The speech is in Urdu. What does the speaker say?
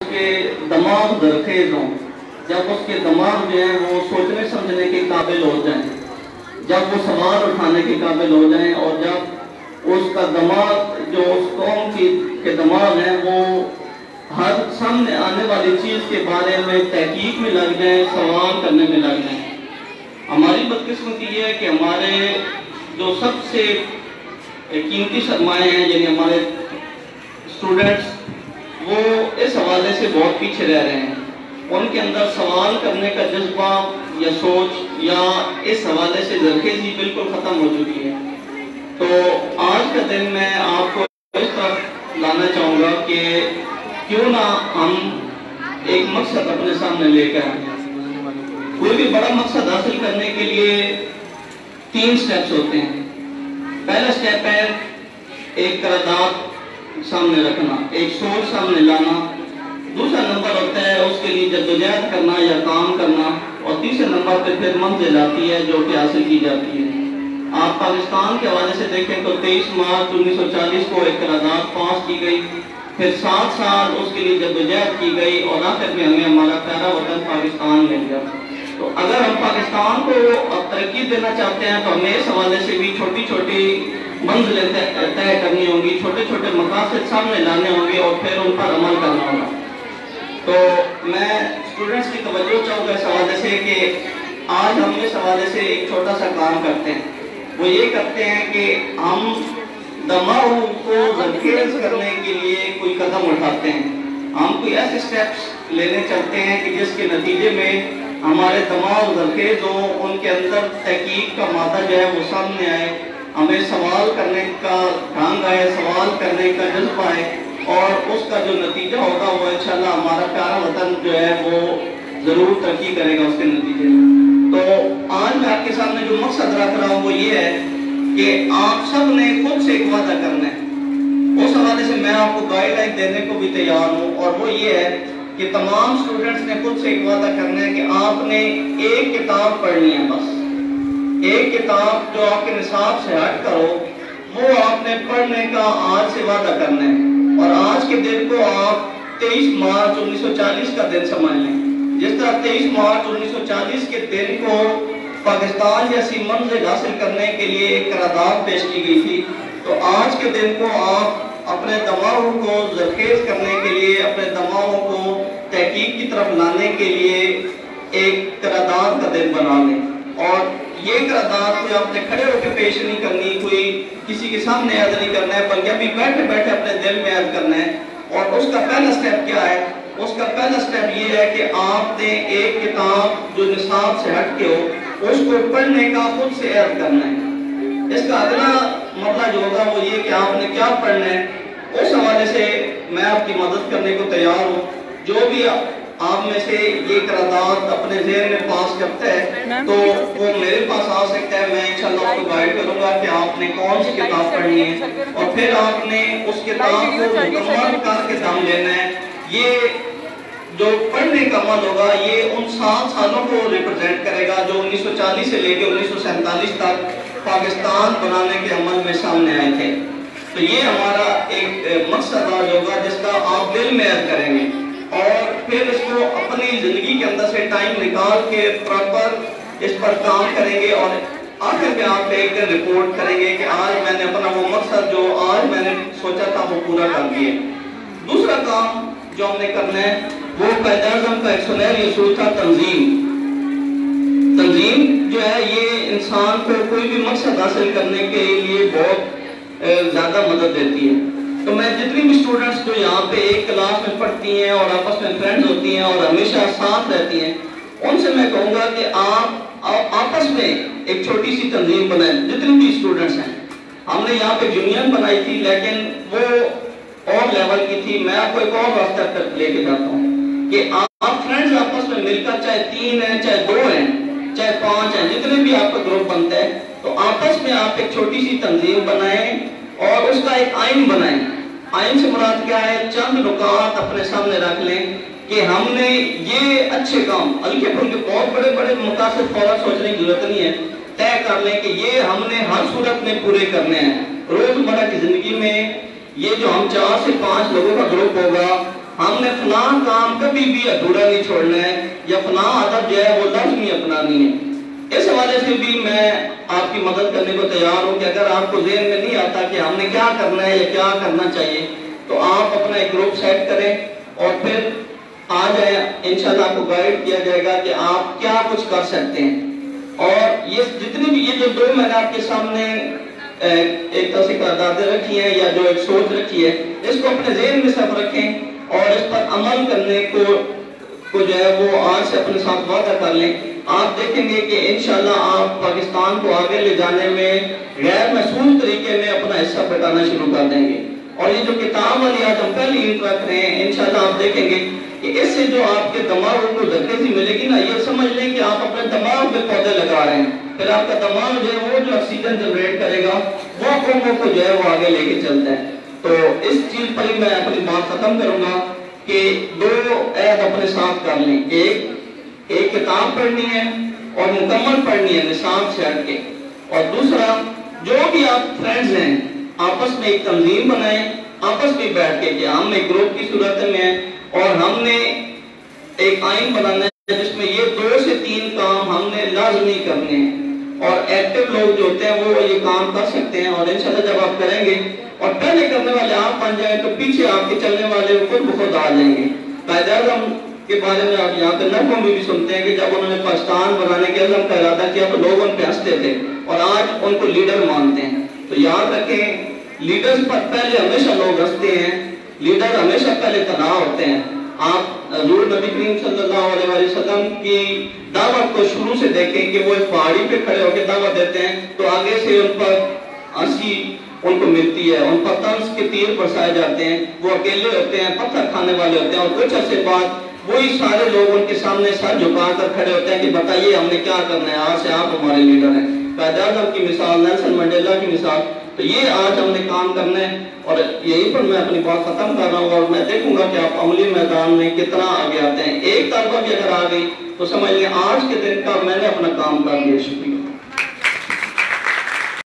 کے دماغ زرخیز ہوں، جب اس کے دماغ جو ہیں وہ سوچنے سمجھنے کے قابل ہو جائیں، جب وہ سوال اٹھانے کے قابل ہو جائیں، اور جب اس کا دماغ جو اس قوم کے دماغ ہیں وہ ہر سامنے آنے والی چیز کے بارے میں تحقیق میں لگ جائیں، سوال کرنے میں لگ جائیں۔ ہماری بدقسمتی یہ ہے کہ ہمارے جو سب سے قیمتی سرمایہ ہیں، یعنی ہمارے اسٹوڈنٹس، وہ اس حوالے سے بہت پیچھے رہ رہے ہیں۔ ان کے اندر سوال کرنے کا جذبہ یا سوچ یا اس حوالے سے زرخیزی بالکل ختم ہو چکی ہے۔ تو آج کا دن میں آپ کو اس طرف لانا چاہوں گا کہ کیوں نہ ہم ایک مقصد اپنے سامنے لے کر آئیں۔ کوئی بھی بڑا مقصد حاصل کرنے کے لیے 3 سٹیپس ہوتے ہیں۔ پہلا سٹیپ ہے ایک قرارداد سامنے رکھنا، ایک سوچ سامنے لانا۔ دوسرا نمبر ہوتا ہے اس کے لیے جدوجہد کرنا یا کام کرنا، اور تیسرے نمبر پہ پھر منزل آتی ہے جو کہ حاصل کی جاتی ہے۔ آپ پاکستان کے حوالے سے دیکھیں تو 23 مارچ 1940 کو ایک قرارداد پاس کی گئی، پھر 7 سال اس کے لیے جدوجہد کی گئی، اور آخر میں ہمیں ہمارا پیارا وطن پاکستان مل گیا۔ تو اگر ہم پاکستان کو اب ترقی دینا چاہتے ہیں تو ہمیں اس حوالے سے بھی چھوٹی چھوٹی منزلیں طے کرنی ہوں گی، چھوٹے چھوٹے مقاصد سامنے لانے ہوں گے، اور پھر ان پر عمل کرنا ہوگا۔ تو میں اسٹوڈنٹس کی توجہ چاہوں گا اس حوالے سے کہ آج ہم اس حوالے سے ایک چھوٹا سا کام کرتے ہیں۔ وہ یہ کرتے ہیں کہ ہم دماغ کو زرخیز کرنے کے لیے کوئی قدم اٹھاتے ہیں۔ ہم کوئی ایسے سٹیپس لینے چلتے ہیں کہ جس کے نتیجے میں ہمارے دماغ زرخیز ہوں، ان کے اندر تحقیق کا مادہ جو ہے وہ سامنے آئے، ہمیں سوال کرنے کا ڈھنگ آئے، سوال کرنے کا جذبہ آئے، اور اس کا جو نتیجہ ہوگا وہ انشاءاللہ ہمارا پیارا وطن جو ہے وہ ضرور ترقی کرے گا اس کے نتیجے میں۔ تو آج میں آپ کے سامنے جو مقصد رکھ رہا ہوں وہ یہ ہے کہ آپ سب نے خود سے ایک وعدہ کرنا ہے۔ اس حوالے سے میں آپ کو گائیڈ لائن دینے کو بھی تیار ہوں، اور وہ یہ ہے کہ تمام اسٹوڈنٹس نے خود سے ایک وعدہ کرنا ہے کہ آپ نے ایک کتاب پڑھنی ہے، بس ایک کتاب جو آپ کے نصاب سے ہٹ کر ہو، وہ آپ نے پڑھنے کا آج سے وعدہ کرنا ہے۔ اور آج کے دن کو آپ 23 مارچ 1940 کا دن سمجھ لیں۔ جس طرح 23 مارچ 1940 کے دن کو پاکستان جیسی منزل حاصل کرنے کے لیے ایک قرارداد پیش کی گئی تھی، تو آج کے دن کو آپ اپنے دماغوں کو زرخیز کرنے کے لیے، اپنے دماغوں کو تحقیق کی طرف لانے کے لیے ایک قرارداد کا دن بنا لیں۔ اور یہ قرارداد کوئی آپ نے کھڑے ہو کے پیش نہیں کرنی، کوئی کسی کے سامنے عرض نہیں کرنا ہے، بلکہ ابھی بیٹھے بیٹھے اپنے دل میں عرض کرنا ہے۔ اور اس کا پہلا سٹیپ کیا ہے؟ اس کا پہلا سٹیپ یہ ہے کہ آپ نے ایک کتاب جو نصاب سے ہٹ کے ہو، اس کو پڑھنے کا خود سے عرض کرنا ہے۔ اس کا اگلا مرحلہ جو ہوگا وہ یہ کہ آپ نے کیا پڑھنا ہے، اس حوالے سے میں آپ کی مدد کرنے کو تیار ہوں۔ جو بھی آپ میں سے یہ قرارداد اپنے ذہن میں پاس کرتا ہے تو وہ میرے پاس آ سکتا ہے، میں انشاءاللہ آپ کو گائیڈ کروں گا کہ آپ نے کون سی کتاب پڑھنی ہے، اور پھر آپ نے اس کتاب کو مکمل کر کے دم لینا ہے۔ یہ جو پڑھنے کا عمل ہوگا یہ ان 7 سالوں کو ریپرزینٹ کرے گا جو 1940 سے لے کے 1947 تک پاکستان بنانے کے عمل میں سامنے آئے تھے۔ تو یہ ہمارا ایک مقصد آج ہوگا جس کا آپ دل میں عہد کریں گے، اور پھر اس کو اپنی زندگی کے اندر سے ٹائم نکال کے پراپر اس پر کام کریں گے، اور آخر میں آپ ایک دن رپورٹ کریں گے کہ آج میں نے اپنا وہ مقصد جو آج میں نے سوچا تھا وہ پورا کر دیا۔ دوسرا کام جو ہم نے کرنا ہے وہ قائد اعظم کا ایک سنہری اصول تھا، تنظیم۔ تنظیم جو ہے یہ انسان کو کوئی بھی مقصد حاصل کرنے کے لیے بہت زیادہ مدد دیتی ہے۔ تو میں جتنی بھی اسٹوڈنٹس جو یہاں پہ ایک کلاس میں پڑھتی ہیں اور آپس میں فرینڈز ہوتی ہیں اور ہمیشہ ساتھ رہتی ہیں، ان سے میں کہوں گا کہ آپ آپس میں ایک چھوٹی سی تنظیم بنائیں۔ جتنی بھی اسٹوڈنٹس ہیں، ہم نے یہاں پہ یونین بنائی تھی لیکن وہ اور لیول کی تھی۔ میں آپ کو ایک اور راستہ تک لے کے جاتا ہوں کہ آپ فرینڈز آپس میں مل کر، چاہے 3 ہیں، چاہے 2 ہیں، چاہے 5 ہیں، جتنے بھی آپ کا گروپ بنتا ہے، تو آپس میں آپ ایک چھوٹی سی تنظیم بنائیں اور اس کا ایک آئین بنائیں۔ آئین سے مراد کیا ہے؟ چند نکات اپنے سامنے رکھ لیں کہ ہم نے یہ اچھے کام، ہلکے پھلکے بہت بڑے بڑے مقاصد فوراً سوچنے کی ضرورت نہیں ہے، طے کر لیں کہ یہ ہم نے ہر صورت میں پورے کرنے ہیں۔ روزمرہ کی زندگی میں یہ جو ہم 4 سے 5 لوگوں کا گروپ ہوگا، ہم نے فلاں کام کبھی بھی ادھورا نہیں چھوڑنا ہے، یا فلاں عادت جو ہے وہ لازمی اپنانی ہے۔ اس حوالے سے بھی میں آپ کی مدد کرنے کو تیار ہوں کہ اگر آپ کو ذہن میں نہیں آتا کہ ہم نے کیا کرنا ہے یا کیا کرنا چاہیے، تو آپ اپنا ایک گروپ سیٹ کریں اور پھر آ جائیں، انشاءاللہ آپ کو گائیڈ کیا جائے گا کہ آپ کیا کچھ کر سکتے ہیں۔ اور یہ جتنی بھی یہ جو دو میں نے آپ کے سامنے ایک طرح سے قراردادیں رکھی ہیں یا جو ایک سوچ رکھی ہے، اس کو اپنے ذہن میں سب رکھیں اور اس پر عمل کرنے کو جو ہے وہ آج سے اپنے ساتھ وعدہ کر لیں۔ آپ دیکھیں گے کہ انشاءاللہ آپ پاکستان کو آگے لے جانے میں غیر محسوس طریقے میں اپنا حصہ بٹانا شروع کر دیں گے۔ اور یہ جو کتاب والی آج ہم پہلی یونٹ رکھ رہے ہیں، انشاءاللہ آپ دیکھیں گے کہ اس سے جو آپ کے دماغوں کو دھکے ملے گی نا، یہ سمجھ لیں کہ آپ اپنے دماغ پہ پودے لگا رہے ہیں، پھر آپ کا دماغ جو ہے وہ جو آکسیجن جنریٹ کرے گا وہ قوموں کو جو ہے وہ آگے لے کے چلتا ہے۔ تو اس چیز پر ہی میں اپنی بات ختم کروں گا کہ دو عہد اپنے ساتھ کر لیں، ایک کتاب پڑھنی ہے اور مکمل پڑھنی ہے نصاب سے ہٹ کے، اور دوسرا جو بھی آپ فرینڈز ہیں آپس میں ایک تنظیم بنائیں، آپس میں بیٹھ کے کہ ہم ایک گروپ کی صورت میں ہیں اور ہم نے ایک آئین بنانا ہے جس میں یہ 2 سے 3 کام ہم نے لازمی کرنے ہیں، اور ایکٹیو لوگ جو ہوتے ہیں وہ یہ کام کر سکتے ہیں، اور انشاءاللہ جب آپ کریں گے اور پہلے کرنے والے آپ بن جائیں تو پیچھے آپ کے چلنے والے خود بخود آ جائیں گے۔ قائد اعظم کے بارے میں آپ یہاں پہ نقوں میں بھی سنتے ہیں کہ جب انہوں نے پاکستان بنانے کے عزم کا ارادہ کیا تو لوگ ان پہ ہنستے تھے اور آج ان کو لیڈر مانتے ہیں۔ تو یاد رکھیں، لیڈرز پر پہلے ہمیشہ لوگ ہنستے ہیں، لیڈر ہمیشہ پہلے تنہا ہوتے ہیں۔ آپ حضور نبی کریم صلی اللہ علیہ وسلم کی دعوت کو شروع سے دیکھیں کہ وہ ایک پہاڑی پہ کھڑے ہو کے دعوت دیتے ہیں تو آگے سے ان پر ہنسی ان کو ملتی ہے، ان پر طنز کے تیر برسائے جاتے ہیں، وہ اکیلے ہوتے ہیں، پتھر کھانے والے ہوتے ہیں، اور کچھ عرصے بعد وہی سارے لوگ ان کے سامنے سر جھکا کر کھڑے ہوتے ہیں کہ بتائیے ہم نے کیا کرنا ہے، آج سے آپ ہمارے لیڈر ہیں۔ قائد اعظم کی مثال، نیلسن منڈیلا کی مثال، تو یہ آج ہم نے کام کرنا ہے، اور یہی پر میں اپنی بات ختم کر رہا ہوں، اور میں دیکھوں گا کہ آپ عملی میدان میں کتنا آگے آتے ہیں۔ ایک طرفہ بھی اگر آ گئی تو سمجھ لیں آج کے دن کا میں نے اپنا کام کر دیا۔ شکریہ۔